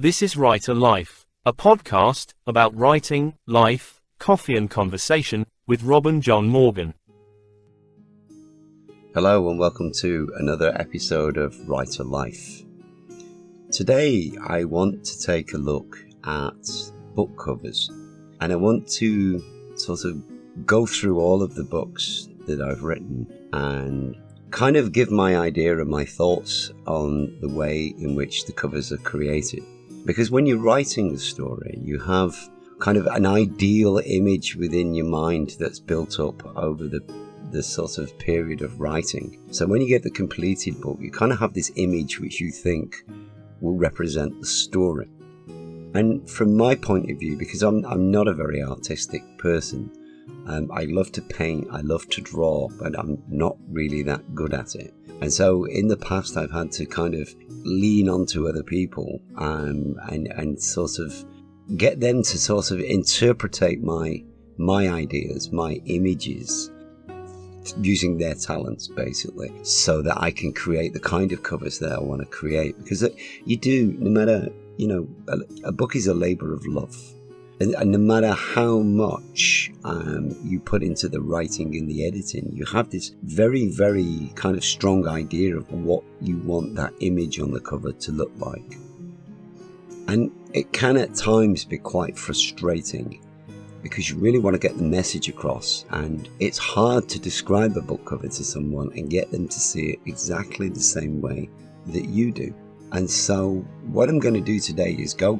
This is Writer Life, a podcast about writing, life, coffee and conversation with Rob and John Morgan. Hello and welcome to another episode of Writer Life. Today I want to take a look at book covers, and I want to sort of go through all of the books that I've written and kind of give my idea and my thoughts on the way in which the covers are created. Because when you're writing the story, you have kind of an ideal image within your mind that's built up over the sort of period of writing. So when you get the completed book, you kind of have this image which you think will represent the story. And from my point of view, because I'm not a very artistic person, I love to paint, I love to draw, but I'm not really that good at it. And so in the past, I've had to kind of lean onto other people and sort of get them to sort of interpretate my ideas, my images, using their talents basically, so that I can create the kind of covers that I want to create. Because you do, no matter, a book is a labor of love. And no matter how much you put into the writing and the editing, you have this very, very kind of strong idea of what you want that image on the cover to look like. And it can at times be quite frustrating because you really want to get the message across, and it's hard to describe a book cover to someone and get them to see it exactly the same way that you do. And so what I'm going to do today is go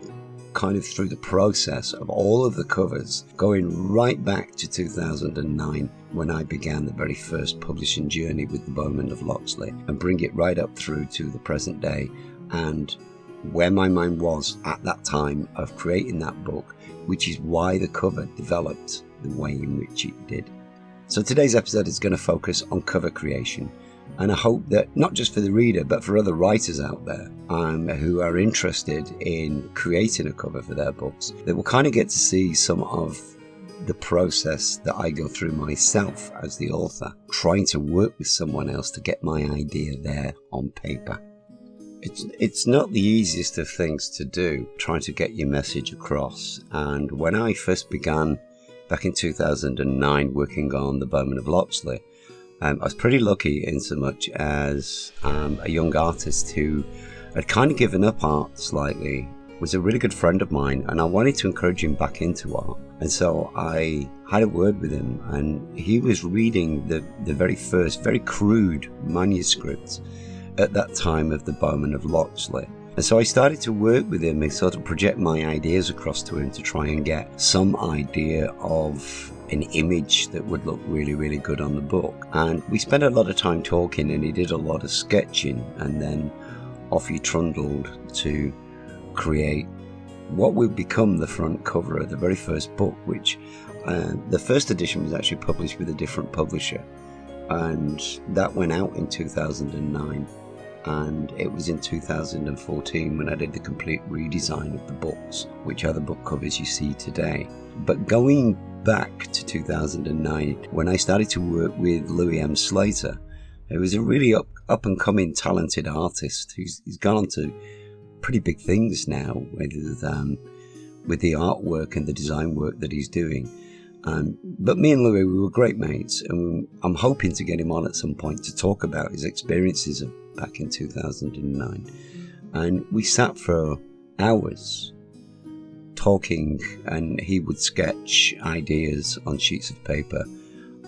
kind of through the process of all of the covers, going right back to 2009 when I began the very first publishing journey with the Bowmen of Loxley, and bring it right up through to the present day and where my mind was at that time of creating that book, which is why the cover developed the way in which it did. So today's episode is going to focus on cover creation, and I hope that not just for the reader but for other writers out there who are interested in creating a cover for their books, that will kind of get to see some of the process that I go through myself as the author, trying to work with someone else to get my idea there on paper. It's not the easiest of things to do, trying to get your message across. And when I first began back in 2009 working on the Bowmen of Loxley, I was pretty lucky in so much as a young artist who had kind of given up art slightly was a really good friend of mine, and I wanted to encourage him back into art. And so I had a word with him, and he was reading the very first, very crude manuscript at that time of the Bowmen of Loxley. And so I started to work with him and sort of project my ideas across to him to try and get some idea of an image that would look really, really good on the book. And we spent a lot of time talking, and he did a lot of sketching, and then off he trundled to create what would become the front cover of the very first book, which the first edition was actually published with a different publisher, and that went out in 2009. And it was in 2014 when I did the complete redesign of the books, which are the book covers you see today. But going back to 2009, when I started to work with Louis M. Slater, who was a really up and coming talented artist he's gone on to pretty big things now with the artwork and the design work that he's doing. But me and Louis, we were great mates, and I'm hoping to get him on at some point to talk about his experiences of back in 2009. And we sat for hours talking, and he would sketch ideas on sheets of paper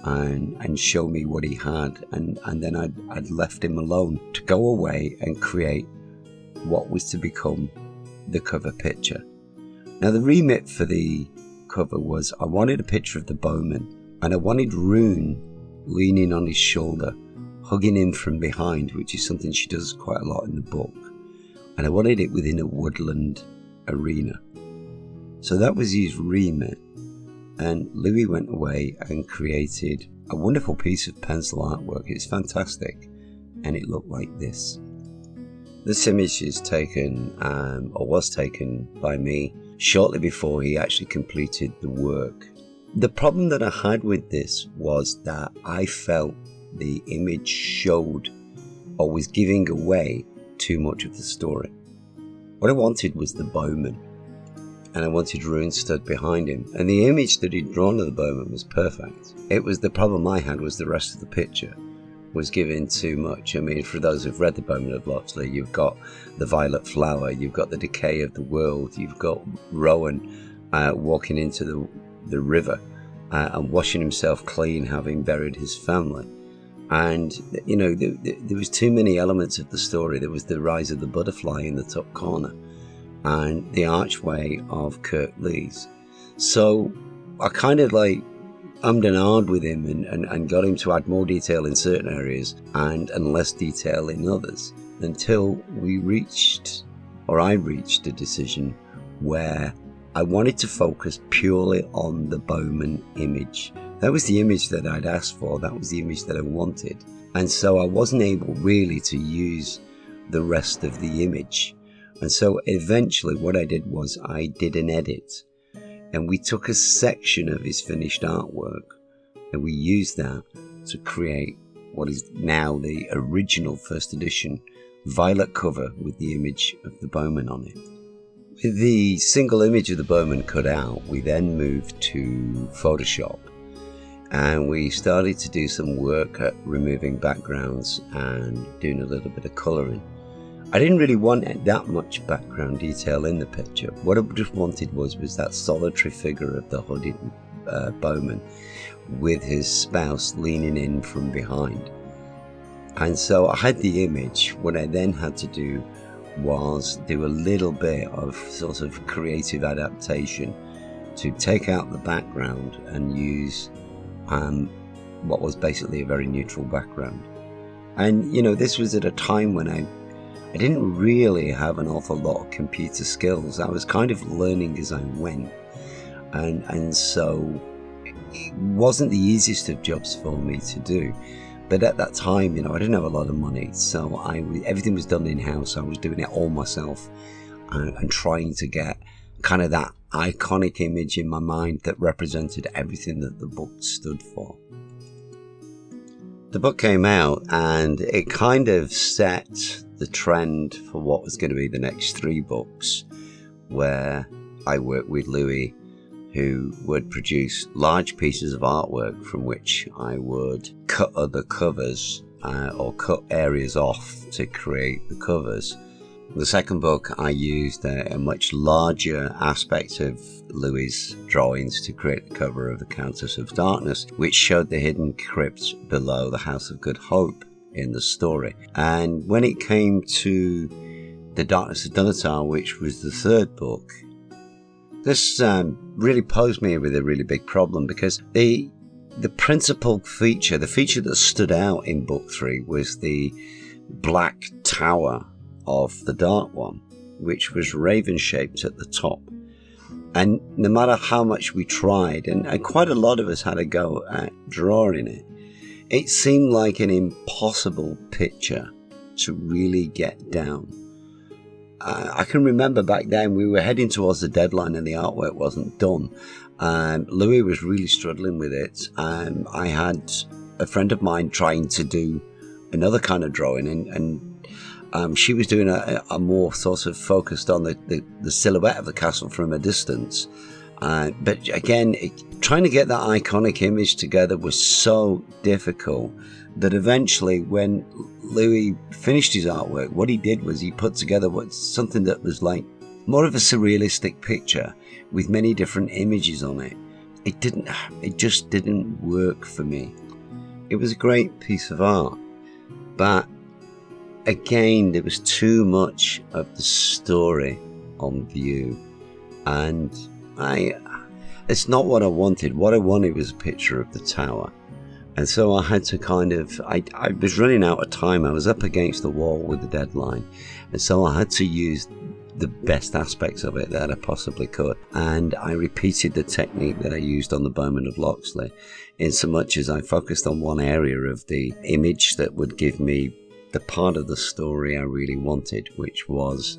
and show me what he had, and then I'd left him alone to go away and create what was to become the cover picture. Now the remit for the cover was, I wanted a picture of the bowman, and I wanted Rune leaning on his shoulder, hugging him from behind, which is something she does quite a lot in the book, and I wanted it within a woodland arena. So that was his remit, and Louis went away and created a wonderful piece of pencil artwork. It's fantastic, and it looked like this. This image is taken, or was taken by me shortly before he actually completed the work. The problem that I had with this was that I felt the image showed or was giving away too much of the story. What I wanted was the bowman, and I wanted ruin stood behind him, and the image that he'd drawn of the bowman was perfect. It was the problem I had was the rest of the picture was given too much. I mean, for those who've read The Bowman of Locksley, you've got the violet flower, you've got the decay of the world, you've got Rowan walking into the river and washing himself clean, having buried his family. And, you know, there was too many elements of the story. There was the rise of the butterfly in the top corner and the archway of Kurt Lee's. So I kind of like ummed and ahed with him and got him to add more detail in certain areas and less detail in others, until I reached a decision where I wanted to focus purely on the bowman image. That was the image that I'd asked for, that was the image that I wanted, and so I wasn't able really to use the rest of the image. And so eventually what I did was I did an edit, and we took a section of his finished artwork and we used that to create what is now the original first edition violet cover with the image of the bowman on it. With the single image of the bowman cut out, we then moved to Photoshop and we started to do some work at removing backgrounds and doing a little bit of colouring. I didn't really want that much background detail in the picture. What I just wanted was that solitary figure of the hooded bowman with his spouse leaning in from behind. And so I had the image. What I then had to do was do a little bit of sort of creative adaptation to take out the background and use what was basically a very neutral background. And, you know, this was at a time when I didn't really have an awful lot of computer skills. I was kind of learning as I went. And so it wasn't the easiest of jobs for me to do. But at that time, you know, I didn't have a lot of money. So everything was done in-house. I was doing it all myself and trying to get kind of that iconic image in my mind that represented everything that the book stood for. The book came out and it kind of set the trend for what was going to be the next 3 books, where I worked with Louis, who would produce large pieces of artwork from which I would cut other covers or cut areas off to create the covers. The second book, I used a much larger aspect of Louis' drawings to create the cover of The Countess of Darkness, which showed the hidden crypt below the House of Good Hope in the story. And when it came to The Darkness of Dunatar, which was the third book, this really posed me with a really big problem, because the principal feature, the feature that stood out in book 3, was the black tower of the Dark One, which was raven shaped at the top. And no matter how much we tried, and quite a lot of us had a go at drawing it, it seemed like an impossible picture to really get down. I can remember back then we were heading towards the deadline and the artwork wasn't done. Louis was really struggling with it. I had a friend of mine trying to do another kind of drawing, and she was doing a more sort of focused on the silhouette of the castle from a distance. But again, trying to get that iconic image together was so difficult that eventually when Louis finished his artwork, what he did was he put together something that was like more of a surrealistic picture with many different images on it. It just didn't work for me. It was a great piece of art, but again, there was too much of the story on view, and it's not what I wanted. What I wanted was a picture of the tower. And so I had to I was running out of time. I was up against the wall with the deadline. And so I had to use the best aspects of it that I possibly could. And I repeated the technique that I used on The Bowman of Locksley, in so much as I focused on one area of the image that would give me the part of the story I really wanted, which was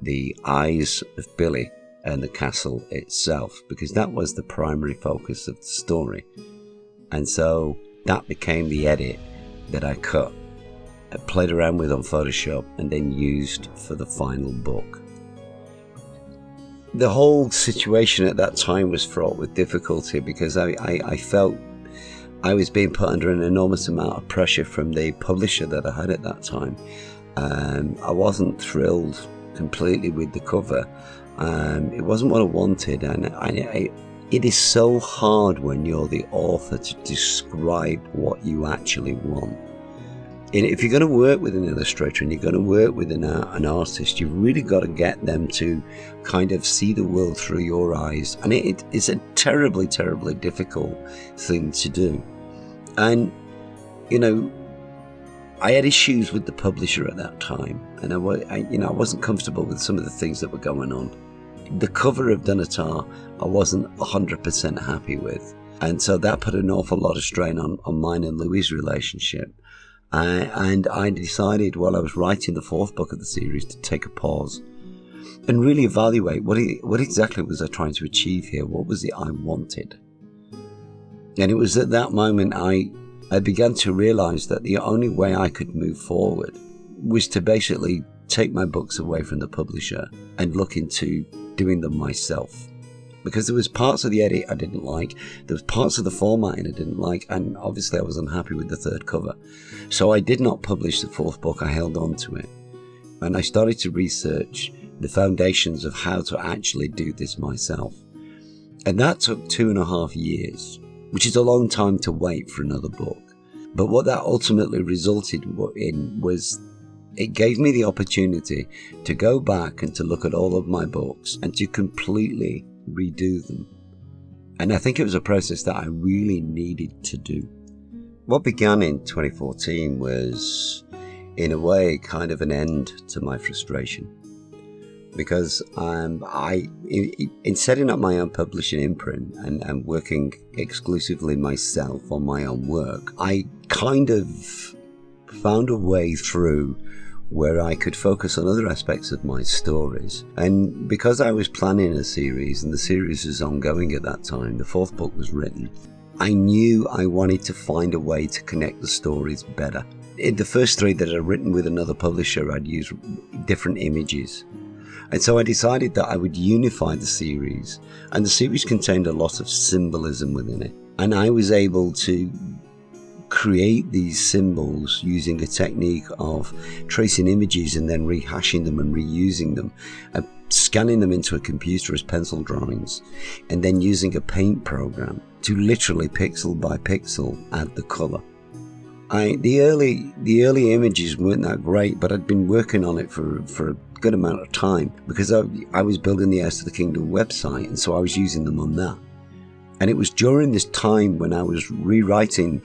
the eyes of Billy and the castle itself, because that was the primary focus of the story. And so that became the edit that I cut, I played around with on Photoshop, and then used for the final book. the whole situation at that time was fraught with difficulty because I felt I was being put under an enormous amount of pressure from the publisher that I had at that time. I wasn't thrilled completely with the cover. It wasn't what I wanted, and it is so hard when you're the author to describe what you actually want. And if you're going to work with an illustrator and you're going to work with an artist, you've really got to get them to kind of see the world through your eyes. And it's a terribly, terribly difficult thing to do. And, I had issues with the publisher at that time, and I wasn't comfortable with some of the things that were going on. The cover of Dunatar I wasn't 100% happy with, and so that put an awful lot of strain on mine and Louis' relationship. And I decided while I was writing the fourth book of the series to take a pause and really evaluate what exactly was I trying to achieve here. What was it I wanted? And it was at that moment I began to realize that the only way I could move forward was to basically take my books away from the publisher and look into doing them myself. Because there was parts of the edit I didn't like, there was parts of the formatting I didn't like, and obviously I was unhappy with the third cover. So I did not publish the fourth book, I held on to it. And I started to research the foundations of how to actually do this myself. And that took 2.5 years, which is a long time to wait for another book. But what that ultimately resulted in was it gave me the opportunity to go back and to look at all of my books and to completely redo them. And I think it was a process that I really needed to do. What began in 2014 was, in a way, kind of an end to my frustration. Because in setting up my own publishing imprint and working exclusively myself on my own work, I kind of found a way through where I could focus on other aspects of my stories. And because I was planning a series, and the series was ongoing at that time, the fourth book was written, I knew I wanted to find a way to connect the stories better. In the first 3 that I'd written with another publisher, I'd used different images. And so I decided that I would unify the series, and the series contained a lot of symbolism within it. And I was able to create these symbols using a technique of tracing images and then rehashing them and reusing them, and scanning them into a computer as pencil drawings, and then using a paint program to literally pixel by pixel add the color. The early images weren't that great, but I'd been working on it for a good amount of time because I was building the Heirs to the Kingdom website, and so I was using them on that. And it was during this time when I was rewriting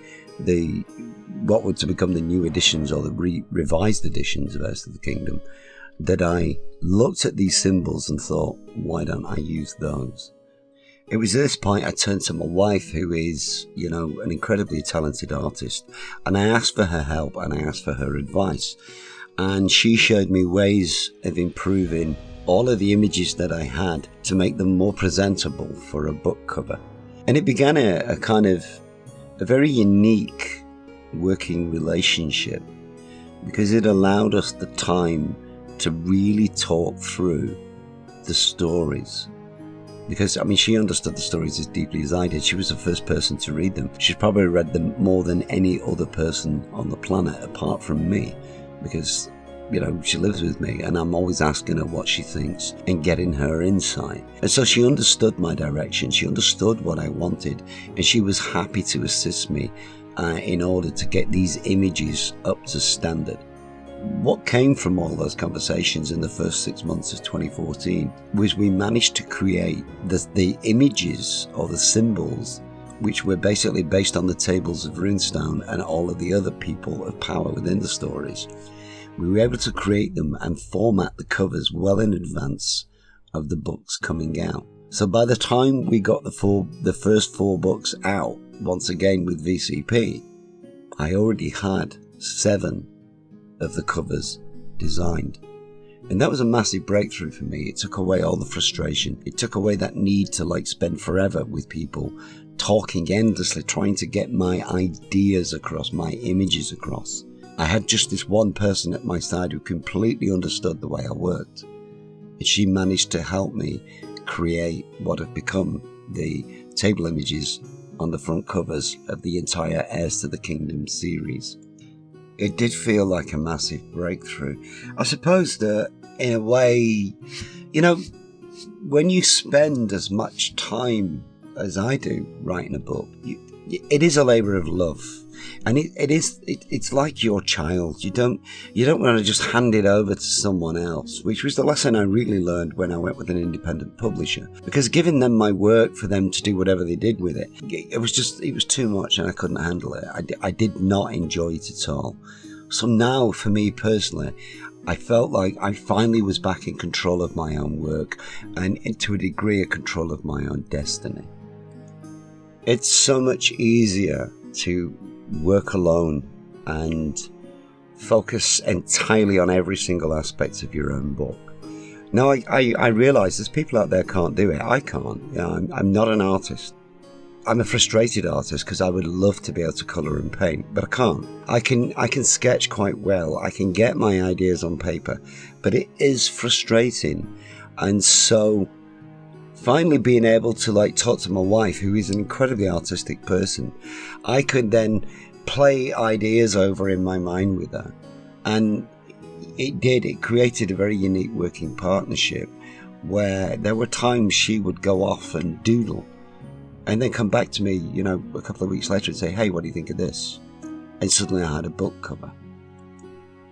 what were to become the new editions or the revised editions of Heirs to the Kingdom that I looked at these symbols and thought, why don't I use those? It was at this point I turned to my wife, who is, an incredibly talented artist, and I asked for her help and I asked for her advice. And she showed me ways of improving all of the images that I had to make them more presentable for a book cover. And it began a kind of a very unique working relationship because it allowed us the time to really talk through the stories. Because, she understood the stories as deeply as I did. She was the first person to read them. She's probably read them more than any other person on the planet apart from me, because, she lives with me and I'm always asking her what she thinks and getting her insight. And so she understood my direction. She understood what I wanted, and she was happy to assist me in order to get these images up to standard. What came from all those conversations in the first 6 months of 2014 was we managed to create the images or the symbols which were basically based on the tables of Runestone and all of the other people of power within the stories. We were able to create them and format the covers well in advance of the books coming out. So by the time we got the first 4 books out, once again with VCP, I already had 7 of the covers designed. And that was a massive breakthrough for me. It took away all the frustration. It took away that need to spend forever with people, talking endlessly, trying to get my ideas across, my images across. I had just this one person at my side who completely understood the way I worked. And she managed to help me create what have become the table images on the front covers of the entire Heirs to the Kingdom series. It did feel like a massive breakthrough. I suppose that in a way, when you spend as much time as I do writing a book, it is a labour of love. And it's like your child. You don't want to just hand it over to someone else, which was the lesson I really learned when I went with an independent publisher. Because giving them my work for them to do whatever they did with it, it was too much and I couldn't handle it. I did not enjoy it at all. So now, for me personally, I felt like I finally was back in control of my own work and to a degree a control of my own destiny. It's so much easier to work alone and focus entirely on every single aspect of your own book. Now, I realise there's people out there can't do it. I can't. I'm not an artist. I'm a frustrated artist because I would love to be able to colour and paint, but I can't. I can sketch quite well. I can get my ideas on paper, but it is frustrating. And so finally being able to talk to my wife, who is an incredibly artistic person, I could then play ideas over in my mind with her. And it created a very unique working partnership where there were times she would go off and doodle and then come back to me, a couple of weeks later and say, hey, what do you think of this? And suddenly I had a book cover.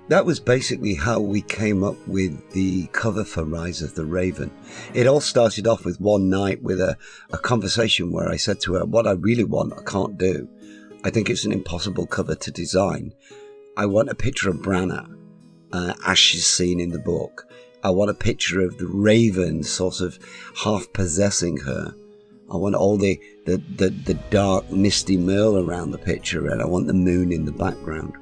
That was basically how we came up with the cover for Rise of the Raven. It all started off with one night with a conversation where I said to her, what I really want, I can't do. I think it's an impossible cover to design. I want a picture of Branna as she's seen in the book. I want a picture of the raven sort of half possessing her. I want all the dark, misty Merle around the picture, and I want the moon in the background.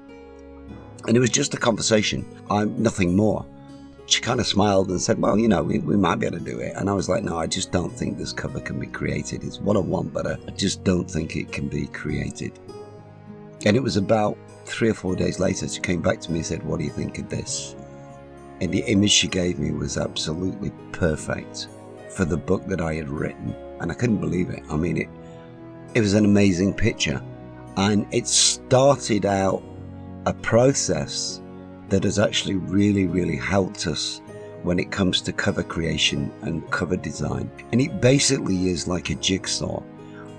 And it was just a conversation, nothing more. She kind of smiled and said, well, we might be able to do it. And I was like, no, I just don't think this cover can be created. It's what I want, but I just don't think it can be created. And it was about 3 or 4 days later, she came back to me and said, what do you think of this? And the image she gave me was absolutely perfect for the book that I had written. And I couldn't believe it. I mean, it was an amazing picture. And it started out a process that has actually really, really helped us when it comes to cover creation and cover design. And it basically is like a jigsaw.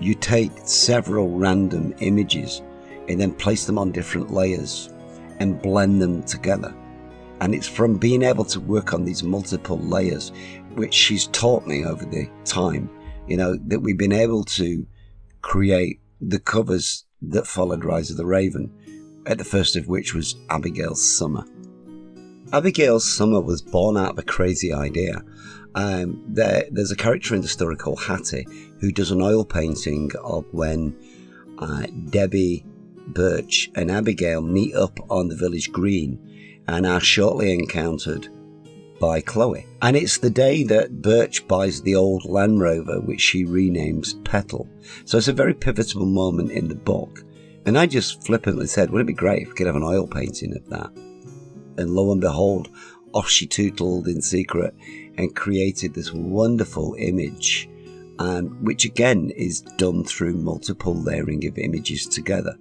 You take several random images and then place them on different layers and blend them together. And it's from being able to work on these multiple layers, which she's taught me over the time, that we've been able to create the covers that followed Rise of the Raven, at the first of which was Abigail's Summer. Abigail's Summer was born out of a crazy idea. There's a character in the story called Hattie who does an oil painting of when Debbie, Birch and Abigail meet up on the village green and are shortly encountered by Chloe. And it's the day that Birch buys the old Land Rover, which she renames Petal. So it's a very pivotal moment in the book. And I just flippantly said, wouldn't it be great if we could have an oil painting of that? And lo and behold, off she tootled in secret and created this wonderful image, which again is done through multiple layering of images together.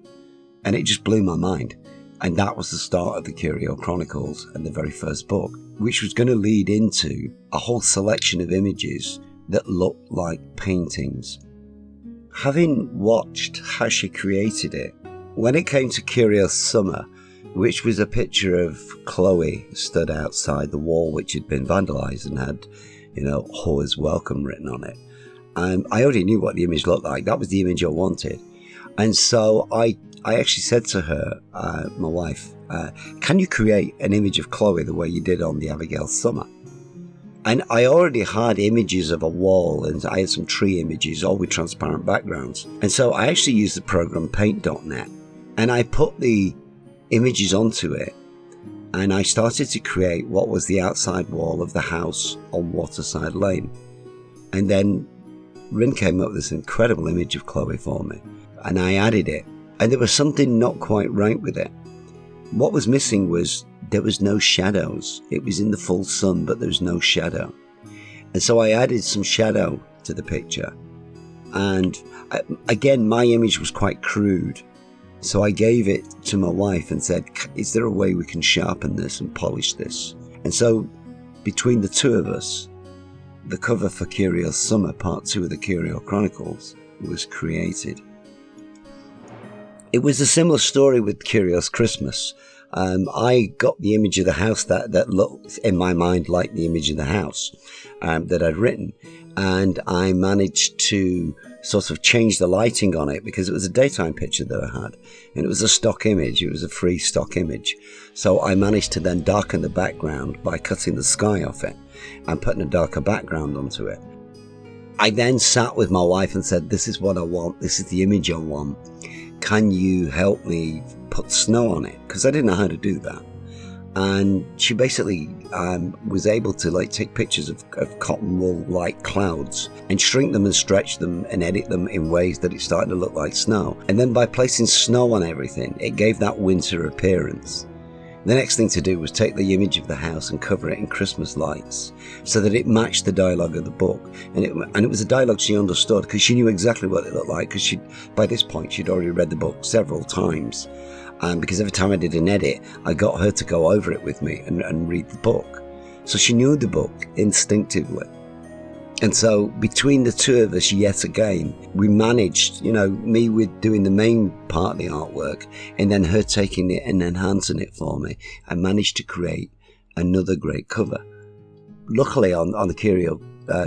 And it just blew my mind. And that was the start of the Curio Chronicles and the very first book, which was going to lead into a whole selection of images that looked like paintings. Having watched how she created it, when it came to Curio Summer, which was a picture of Chloe stood outside the wall which had been vandalized and had, Whore's Welcome written on it, I already knew what the image looked like. That was the image I wanted. And so I actually said to her, my wife, can you create an image of Chloe the way you did on the Abigail Summer? And I already had images of a wall, and I had some tree images, all with transparent backgrounds. And so I actually used the program paint.net, and I put the images onto it, and I started to create what was the outside wall of the house on Waterside Lane. And then Rin came up with this incredible image of Chloe for me, and I added it. And there was something not quite right with it. What was missing was there was no shadows. It was in the full sun, but there was no shadow. And so I added some shadow to the picture. And again, my image was quite crude. So I gave it to my wife and said, is there a way we can sharpen this and polish this? And so between the two of us, the cover for Curious Summer, Part 2 of the Curio Chronicles, was created. It was a similar story with Curious Christmas. I got the image of the house that looked in my mind like the image of the house that I'd written. And I managed to sort of change the lighting on it because it was a daytime picture that I had. And it was a stock image. It was a free stock image. So I managed to then darken the background by cutting the sky off it and putting a darker background onto it. I then sat with my wife and said, this is what I want. This is the image I want. Can you help me put snow on it? Because I didn't know how to do that. And she basically was able to take pictures of cotton wool like clouds and shrink them and stretch them and edit them in ways that it started to look like snow. And then by placing snow on everything, it gave that winter appearance. The next thing to do was take the image of the house and cover it in Christmas lights so that it matched the dialogue of the book. And it was a dialogue she understood because she knew exactly what it looked like, because by this point she'd already read the book several times. Because every time I did an edit, I got her to go over it with me and read the book. So she knew the book instinctively. And so between the two of us, yet again, we managed, me with doing the main part of the artwork and then her taking it and enhancing it for me. I managed to create another great cover. Luckily on the Curio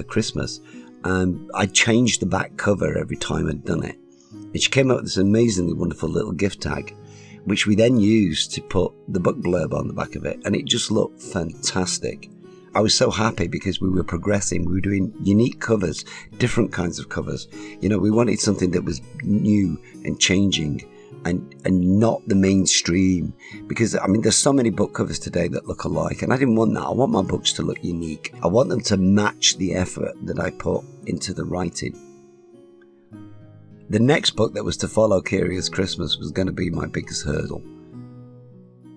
Christmas, I changed the back cover every time I'd done it. And she came up with this amazingly wonderful little gift tag, which we then used to put the book blurb on the back of it. And it just looked fantastic. I was so happy because we were progressing. We were doing unique covers, different kinds of covers. We wanted something that was new and changing and not the mainstream. Because, there's so many book covers today that look alike. And I didn't want that. I want my books to look unique. I want them to match the effort that I put into the writing. The next book that was to follow Curious Christmas was going to be my biggest hurdle.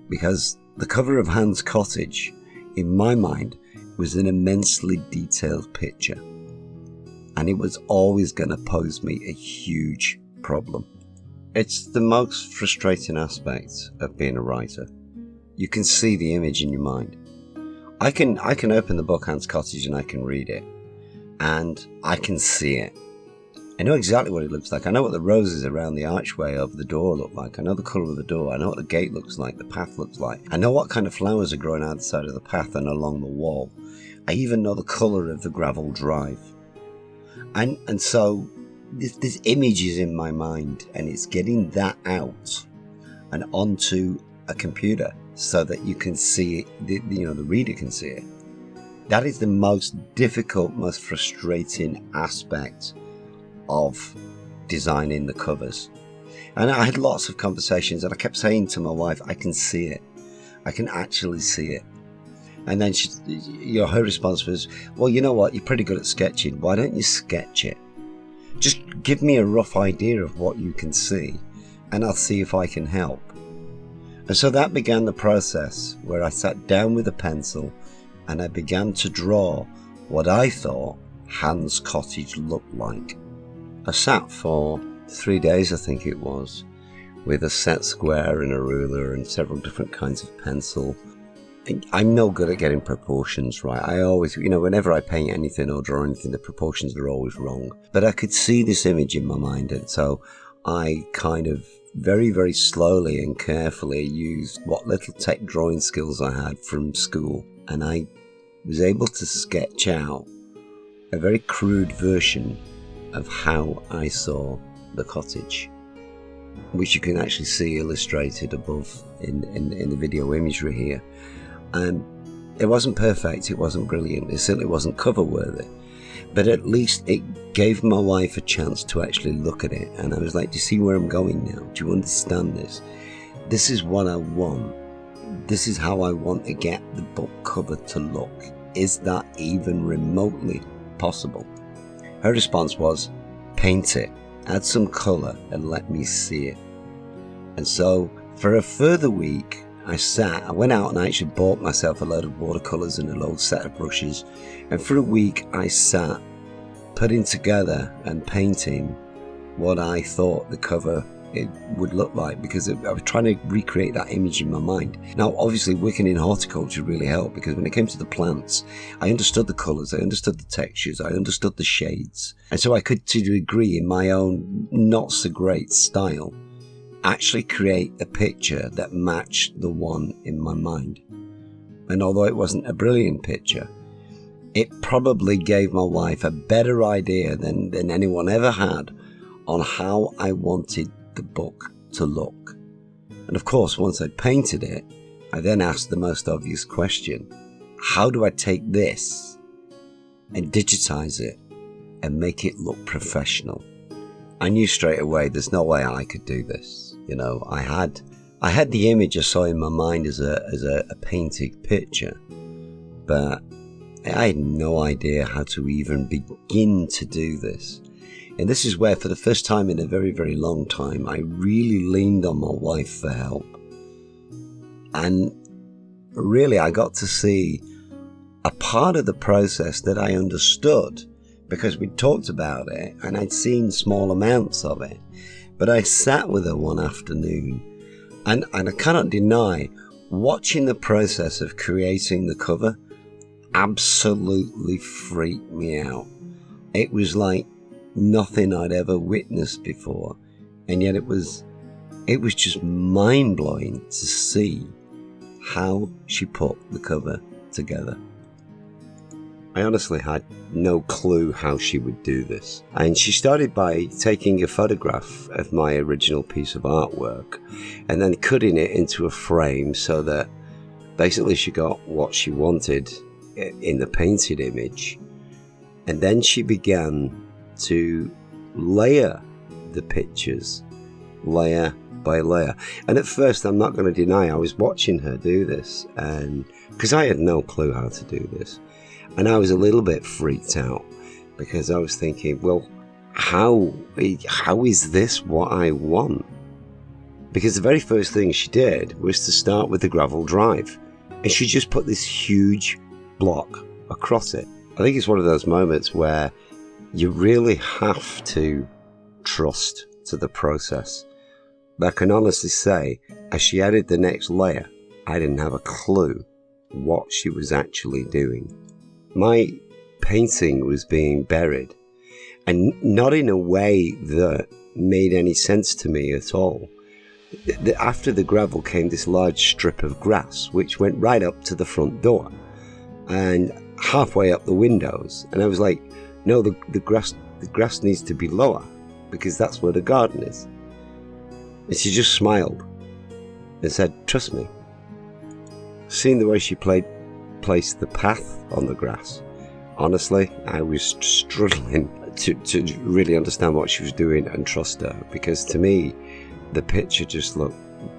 Because the cover of Hans' Cottage, in my mind, was an immensely detailed picture. And it was always going to pose me a huge problem. It's the most frustrating aspect of being a writer. You can see the image in your mind. I can open the book Hans' Cottage and I can read it. And I can see it. I know exactly what it looks like. I know what the roses around the archway over the door look like. I know the colour of the door. I know what the gate looks like, the path looks like. I know what kind of flowers are growing outside of the path and along the wall. I even know the colour of the gravel drive. And so this image is in my mind, and it's getting that out and onto a computer so that you can see it, the reader can see it. That is the most difficult, most frustrating aspect of designing the covers. And I had lots of conversations and I kept saying to my wife, I can see it. I can actually see it. And then her response was, well, you know what? You're pretty good at sketching. Why don't you sketch it? Just give me a rough idea of what you can see and I'll see if I can help. And so that began the process where I sat down with a pencil and I began to draw what I thought Hans' Cottage looked like. I sat for 3 days, I think it was, with a set square and a ruler and several different kinds of pencil. I'm no good at getting proportions right. I always, whenever I paint anything or draw anything, the proportions are always wrong. But I could see this image in my mind, and so I kind of very, very slowly and carefully used what little tech drawing skills I had from school. And I was able to sketch out a very crude version of how I saw the cottage, which you can actually see illustrated above in the video imagery here. It wasn't perfect, it wasn't brilliant, it certainly wasn't cover worthy, but at least it gave my wife a chance to actually look at it. And I was like, do you see where I'm going now? Do you understand this? This is what I want. This is how I want to get the book cover to look. Is that even remotely possible? Her response was, paint it, add some colour and let me see it. And so for a further week, I went out and I actually bought myself a load of watercolours and a load set of brushes, and for a week I sat putting together and painting what I thought the cover it would look like, because I was trying to recreate that image in my mind. Now obviously working in horticulture really helped, because when it came to the plants I understood the colours, I understood the textures, I understood the shades, and so I could, to a degree, in my own not so great style, actually create a picture that matched the one in my mind. And although it wasn't a brilliant picture, it probably gave my wife a better idea than anyone ever had on how I wanted the book to look. And of course, once I'd painted it, I then asked the most obvious question: how do I take this and digitize it and make it look professional? I knew straight away there's no way I could do this. You know, I had the image I saw in my mind as a painted picture, but I had no idea how to even begin to do this. And this is where, for the first time in a very, very long time, I really leaned on my wife for help. And really, I got to see a part of the process that I understood, because we'd talked about it and I'd seen small amounts of it. But I sat with her one afternoon, and I cannot deny, watching the process of creating the cover absolutely freaked me out. It was like nothing I'd ever witnessed before, and yet it was just mind-blowing to see how she put the cover together. I honestly had no clue how she would do this, and she started by taking a photograph of my original piece of artwork and then cutting it into a frame so that basically she got what she wanted in the painted image. And then she began to layer the pictures, layer by layer. And at first, I'm not going to deny, I was watching her do this, and because I had no clue how to do this, and I was a little bit freaked out, because I was thinking, well, how is this what I want? Because the very first thing she did was to start with the gravel drive, and she just put this huge block across it. I think it's one of those moments where you really have to trust to the process. But I can honestly say, as she added the next layer, I didn't have a clue what she was actually doing. My painting was being buried, and not in a way that made any sense to me at all. After the gravel came this large strip of grass, which went right up to the front door and halfway up the windows. And I was like, no, the grass needs to be lower, because that's where the garden is. And she just smiled and said, trust me. Seeing the way she placed the path on the grass, honestly, I was struggling to really understand what she was doing and trust her, because to me, the picture just looked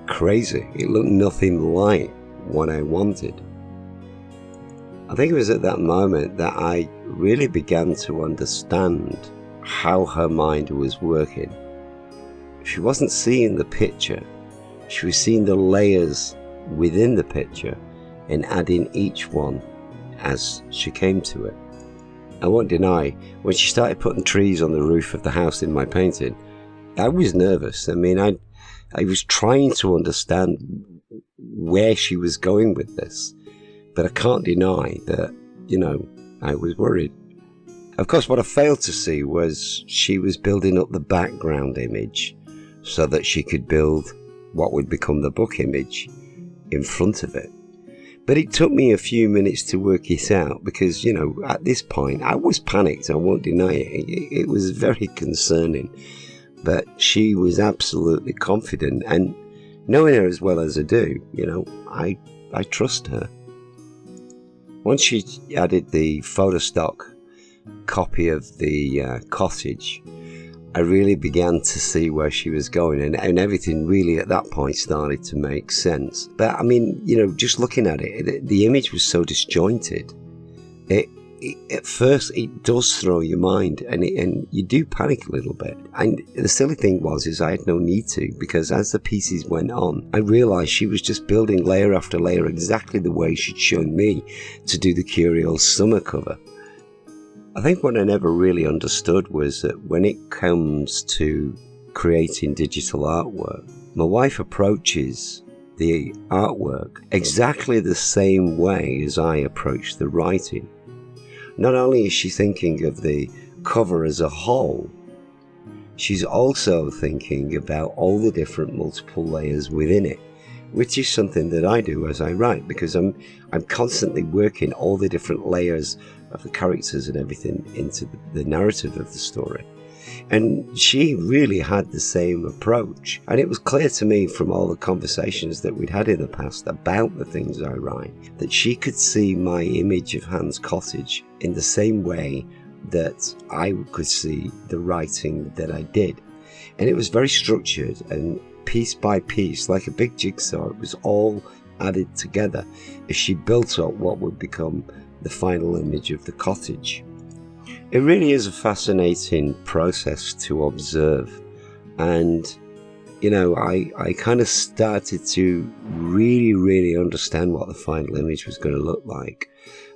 crazy. It looked nothing like what I wanted. I think it was at that moment that I really began to understand how her mind was working. She wasn't seeing the picture, she was seeing the layers within the picture and adding each one as she came to it. I won't deny, when she started putting trees on the roof of the house in my painting, I was nervous. I mean, I was trying to understand where she was going with this, but I can't deny that, I was worried. Of course, what I failed to see was she was building up the background image so that she could build what would become the book image in front of it. But it took me a few minutes to work it out, because, at this point, I was panicked, I won't deny it. It was very concerning. But she was absolutely confident, and knowing her as well as I do, I trust her. Once she added the photo stock copy of the cottage, I really began to see where she was going, and everything really at that point started to make sense. But I mean, just looking at it, the image was so disjointed. at first it does throw your mind, and you do panic a little bit. And the silly thing is I had no need to, because as the pieces went on, I realised she was just building layer after layer exactly the way she'd shown me to do the Curios summer cover. I think what I never really understood was that when it comes to creating digital artwork, my wife approaches the artwork exactly the same way as I approach the writing. Not only is she thinking of the cover as a whole, she's also thinking about all the different multiple layers within it, which is something that I do as I write, because I'm constantly working all the different layers of the characters and everything into the narrative of the story. And she really had the same approach. And it was clear to me from all the conversations that we'd had in the past about the things I write, that she could see my image of Hans Cottage in the same way that I could see the writing that I did. And it was very structured, and piece by piece, like a big jigsaw, it was all added together as she built up what would become the final image of the cottage. It really is a fascinating process to observe, and I kind of started to really understand what the final image was going to look like,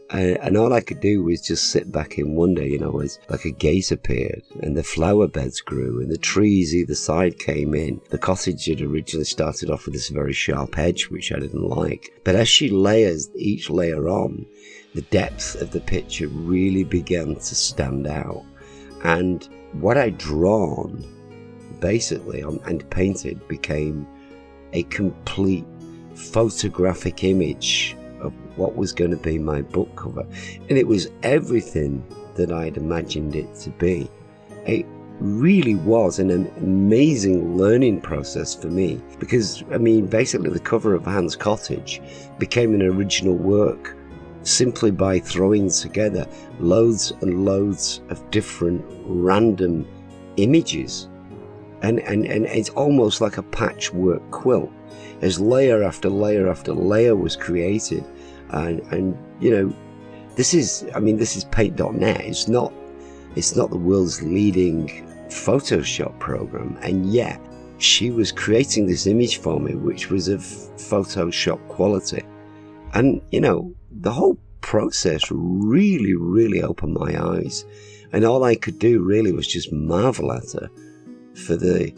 and all I could do was just sit back and wonder, as like a gate appeared and the flower beds grew and the trees either side came in. The cottage had originally started off with this very sharp edge, which I didn't like, but as she layers each layer on, the depth of the picture really began to stand out. And what I'd drawn, basically, and painted, became a complete photographic image of what was going to be my book cover. And it was everything that I'd imagined it to be. It really was an amazing learning process for me, because, basically the cover of Hans Cottage became an original work simply by throwing together loads and loads of different random images, and it's almost like a patchwork quilt as layer after layer after layer was created. And this is paint.net. It's not the world's leading Photoshop program, and yet she was creating this image for me which was of Photoshop quality. And the whole process really opened my eyes, and all I could do really was just marvel at her for the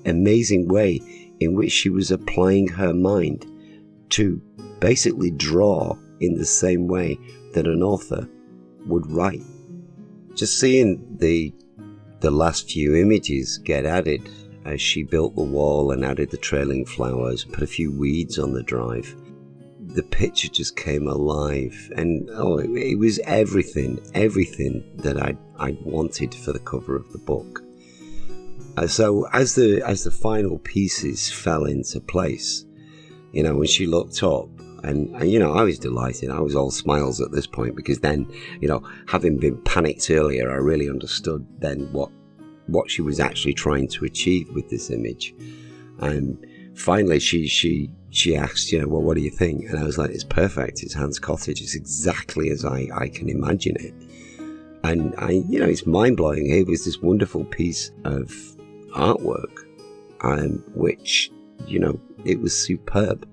amazing way in which she was applying her mind to basically draw in the same way that an author would write. Just seeing the last few images get added as she built the wall and added the trailing flowers, put a few weeds on the drive, the picture just came alive, and it was everything that I'd wanted for the cover of the book. So as the final pieces fell into place, when she looked up, and I was delighted. I was all smiles at this point, because then, having been panicked earlier, I really understood then what she was actually trying to achieve with this image. And finally she asked, well, what do you think? And I was like, it's perfect. It's Hans Cottage. It's exactly as I can imagine it. And it's mind-blowing. It was this wonderful piece of artwork, which, it was superb.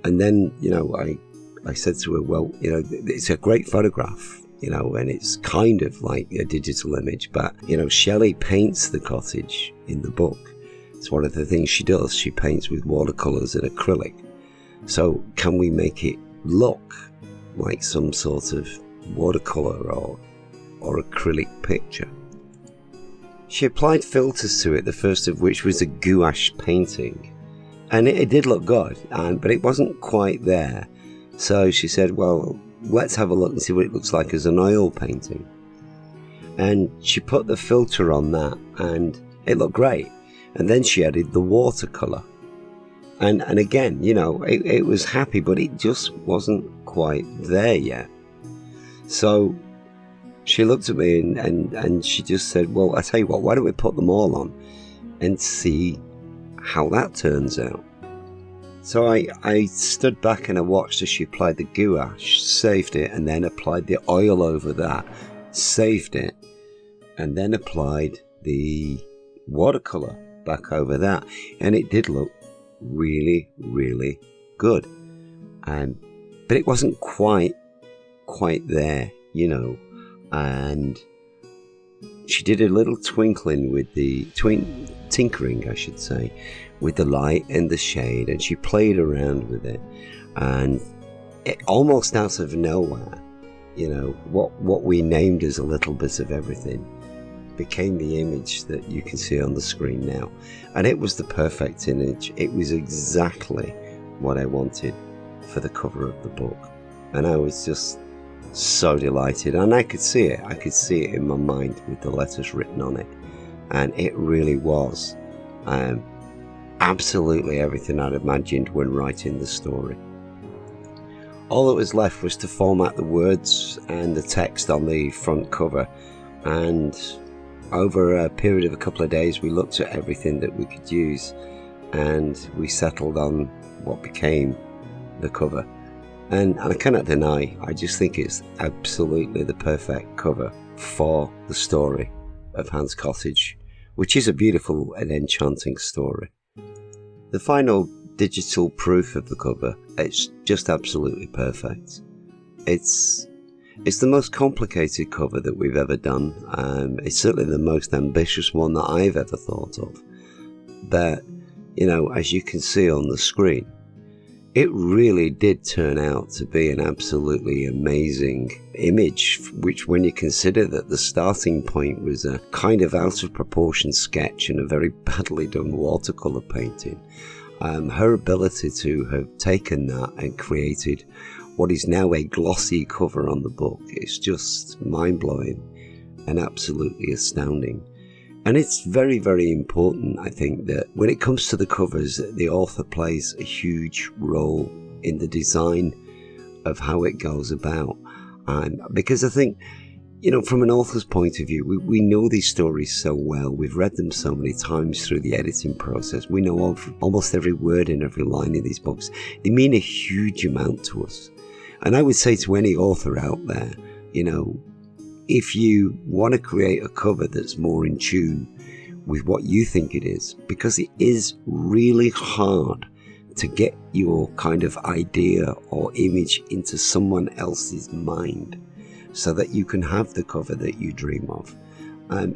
And then, I said to her, well, it's a great photograph, and it's kind of like a digital image, but, Shelley paints the cottage in the book. It's one of the things she does. She paints with watercolours and acrylic. So can we make it look like some sort of watercolour or acrylic picture? She applied filters to it, the first of which was a gouache painting. And it did look good, but it wasn't quite there. So she said, well, let's have a look and see what it looks like as an oil painting. And she put the filter on that, and it looked great. And then she added the watercolour. And again, it was happy, but it just wasn't quite there yet. So she looked at me and she just said, well, I tell you what, why don't we put them all on and see how that turns out? So I stood back and I watched as she applied the gouache, saved it, and then applied the oil over that, saved it, and then applied the watercolour back over that. And it did look really, really good. But it wasn't quite there, and she did a little twinkling with the tinkering, I should say, with the light and the shade, and she played around with it, and it almost out of nowhere, what we named as a little bit of everything became the image that you can see on the screen now. And it was the perfect image. It was exactly what I wanted for the cover of the book, and I was just so delighted. And I could see it in my mind with the letters written on it, and it really was absolutely everything I'd imagined when writing the story. All that was left was to format the words and the text on the front cover, and over a period of a couple of days we looked at everything that we could use, and we settled on what became the cover. And I cannot deny, I just think it's absolutely the perfect cover for the story of Hans Cottage, which is a beautiful and enchanting story. The final digital proof of the cover, it's just absolutely perfect. It's the most complicated cover that we've ever done. It's certainly the most ambitious one that I've ever thought of. But, as you can see on the screen, it really did turn out to be an absolutely amazing image, which, when you consider that the starting point was a kind of out of proportion sketch and a very badly done watercolour painting, her ability to have taken that and created what is now a glossy cover on the book is just mind-blowing and absolutely astounding. And it's very, very important, I think, that when it comes to the covers, the author plays a huge role in the design of how it goes about. Because I think, from an author's point of view, we know these stories so well. We've read them so many times through the editing process. We know of almost every word and every line in these books. They mean a huge amount to us. And I would say to any author out there, if you want to create a cover that's more in tune with what you think it is, because it is really hard to get your kind of idea or image into someone else's mind so that you can have the cover that you dream of.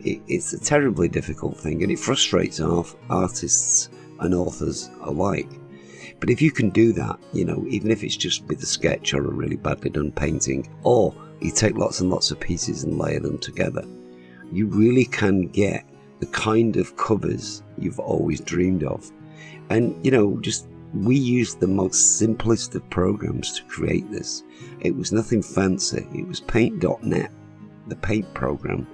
It's a terribly difficult thing, and it frustrates artists and authors alike. But if you can do that, even if it's just with a sketch or a really badly done painting, or you take lots and lots of pieces and layer them together, you really can get the kind of covers you've always dreamed of. And, we used the most simplest of programs to create this. It was nothing fancy. It was paint.net, the paint program,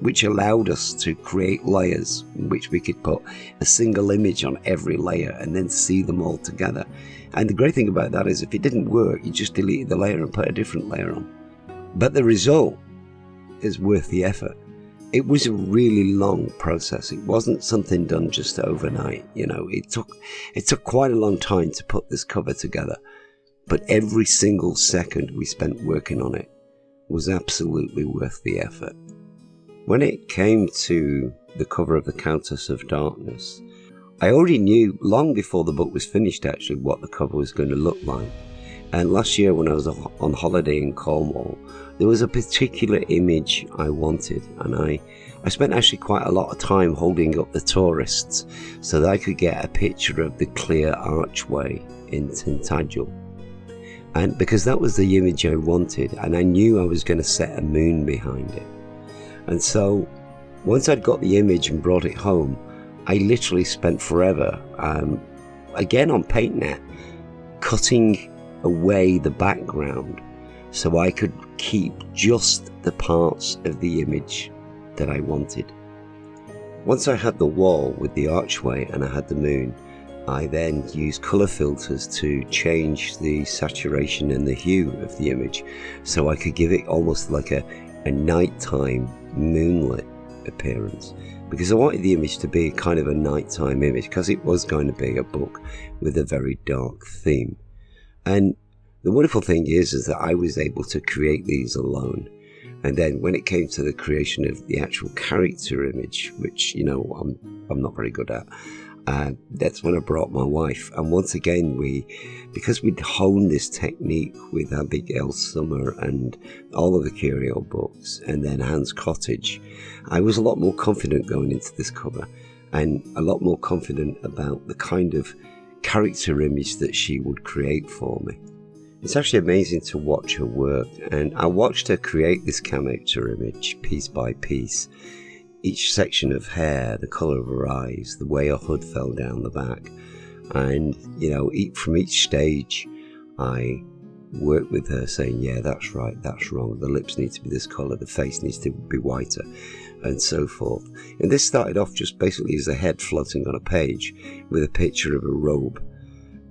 which allowed us to create layers in which we could put a single image on every layer and then see them all together. And the great thing about that is if it didn't work, you just deleted the layer and put a different layer on. But the result is worth the effort. It was a really long process. It wasn't something done just overnight. It took quite a long time to put this cover together, but every single second we spent working on it was absolutely worth the effort. When it came to the cover of the Countess of Darkness, I already knew long before the book was finished actually what the cover was going to look like. And last year when I was on holiday in Cornwall, there was a particular image I wanted, and I spent actually quite a lot of time holding up the tourists so that I could get a picture of the clear archway in Tintagel. And because that was the image I wanted, and I knew I was going to set a moon behind it. And so once I'd got the image and brought it home, I literally spent forever, again on PaintNet, cutting away the background so I could keep just the parts of the image that I wanted. Once I had the wall with the archway and I had the moon, I then used colour filters to change the saturation and the hue of the image so I could give it almost like a nighttime moonlit appearance, because I wanted the image to be kind of a nighttime image, because it was going to be a book with a very dark theme. And the wonderful thing is that I was able to create these alone. And then when it came to the creation of the actual character image, which, I'm not very good at, that's when I brought my wife. And once again, because we'd honed this technique with Abigail Summer and all of the Curio books, and then Hans Cottage, I was a lot more confident going into this cover, and a lot more confident about the kind of character image that she would create for me. It's actually amazing to watch her work, and I watched her create this character image piece by piece. Each section of hair, the colour of her eyes, the way her hood fell down the back. And, from each stage, I worked with her saying, yeah, that's right, that's wrong. The lips need to be this colour, the face needs to be whiter, and so forth. And this started off just basically as a head floating on a page with a picture of a robe.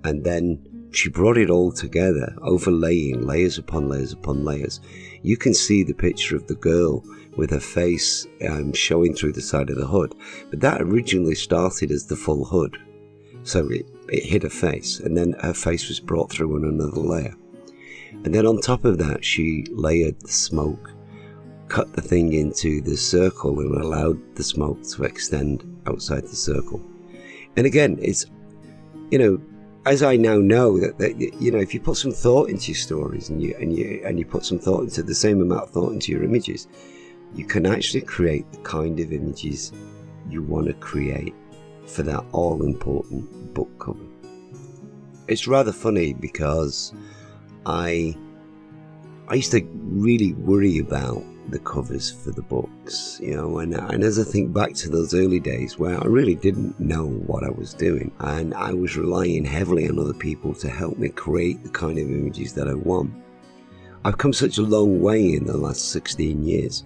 And then she brought it all together, overlaying layers upon layers upon layers. You can see the picture of the girl with her face showing through the side of the hood. But that originally started as the full hood. So it hid her face, and then her face was brought through on another layer. And then on top of that, she layered the smoke, cut the thing into the circle, and allowed the smoke to extend outside the circle. And again, it's, as I now know that if you put some thought into your stories and you put some thought into the same amount of thought into your images, you can actually create the kind of images you want to create for that all-important book cover. It's rather funny because I used to really worry about the covers for the books, and as I think back to those early days where I really didn't know what I was doing, and I was relying heavily on other people to help me create the kind of images that I want. I've come such a long way in the last 16 years,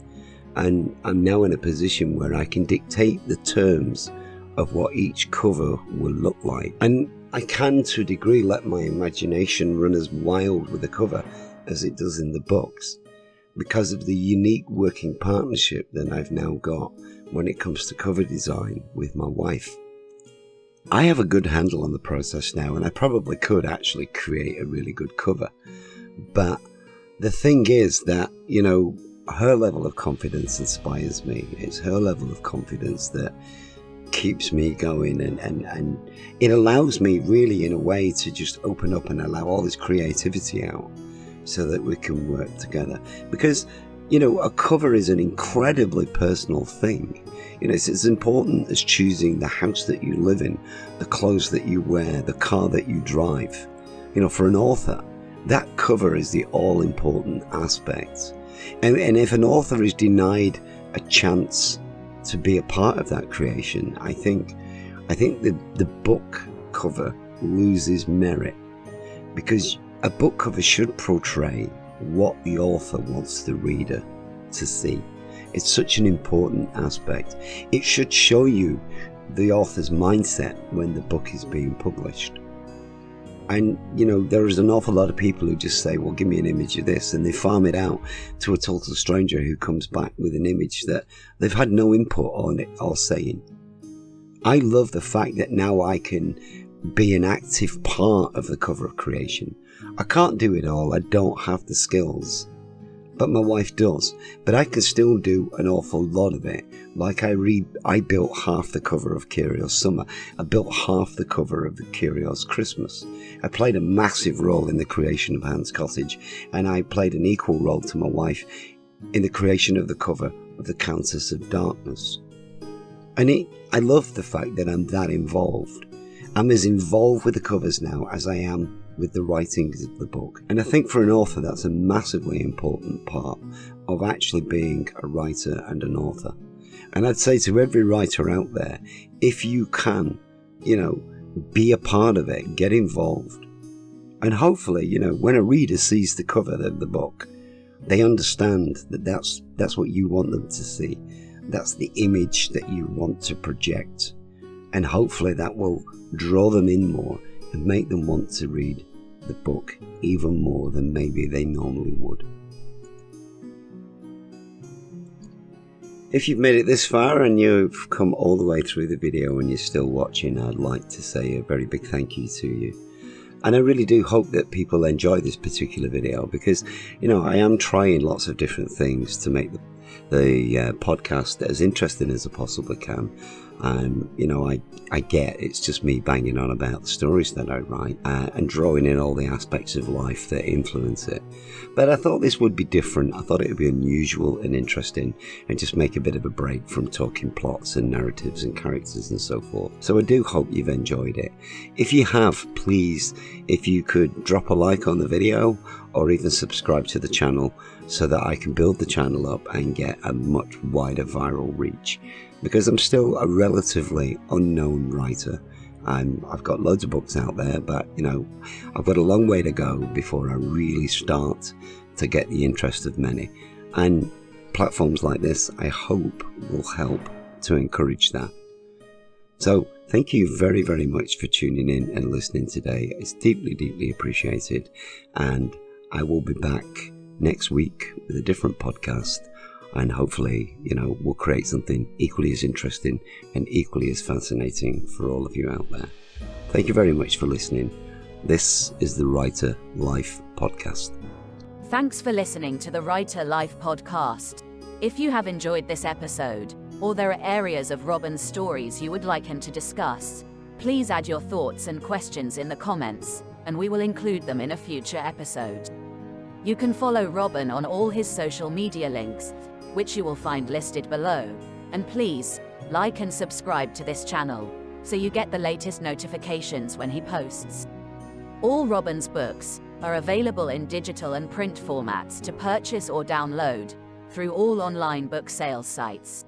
and I'm now in a position where I can dictate the terms of what each cover will look like, and I can to a degree let my imagination run as wild with the cover as it does in the books, because of the unique working partnership that I've now got when it comes to cover design with my wife. I have a good handle on the process now, and I probably could actually create a really good cover. But the thing is that, her level of confidence inspires me. It's her level of confidence that keeps me going, and it allows me really in a way to just open up and allow all this creativity out, so that we can work together. Because, a cover is an incredibly personal thing. It's as important as choosing the house that you live in, the clothes that you wear, the car that you drive. For an author, that cover is the all-important aspect. And if an author is denied a chance to be a part of that creation, I think the book cover loses merit, because a book cover should portray what the author wants the reader to see. It's such an important aspect. It should show you the author's mindset when the book is being published. And, there is an awful lot of people who just say, well, give me an image of this, and they farm it out to a total stranger who comes back with an image that they've had no input on it or saying. I love the fact that now I can be an active part of the cover creation. I can't do it all, I don't have the skills, but my wife does. But I can still do an awful lot of it. Like I built half the cover of Curio's Summer. I built half the cover of the Curio's Christmas. I played a massive role in the creation of Hans Cottage, and I played an equal role to my wife in the creation of the cover of the Countess of Darkness. And I love the fact that I'm that involved. I'm as involved with the covers now as I am with the writings of the book. And I think for an author, that's a massively important part of actually being a writer and an author. And I'd say to every writer out there, if you can, be a part of it, get involved. And hopefully, when a reader sees the cover of the book, they understand that that's what you want them to see. That's the image that you want to project. And hopefully that will draw them in more and make them want to read the book even more than maybe they normally would. If you've made it this far and you've come all the way through the video and you're still watching, I'd like to say a very big thank you to you. And I really do hope that people enjoy this particular video because, I am trying lots of different things to make the podcast as interesting as I possibly can. I get it's just me banging on about the stories that I write and drawing in all the aspects of life that influence it. But I thought this would be different. I thought it would be unusual and interesting and just make a bit of a break from talking plots and narratives and characters and so forth. So I do hope you've enjoyed it. If you have, please, if you could drop a like on the video or even subscribe to the channel so that I can build the channel up and get a much wider viral reach. Because I'm still a relatively unknown writer. I've got loads of books out there, but I've got a long way to go before I really start to get the interest of many. And platforms like this, I hope, will help to encourage that. So thank you very, very much for tuning in and listening today. It's deeply, deeply appreciated. And I will be back next week with a different podcast. And hopefully, we'll create something equally as interesting and equally as fascinating for all of you out there. Thank you very much for listening. This is the Writer Life Podcast. Thanks for listening to the Writer Life Podcast. If you have enjoyed this episode, or there are areas of Robin's stories you would like him to discuss, please add your thoughts and questions in the comments, and we will include them in a future episode. You can follow Robin on all his social media links, which you will find listed below. And please, like and subscribe to this channel, so you get the latest notifications when he posts. All Robin's books are available in digital and print formats to purchase or download through all online book sales sites.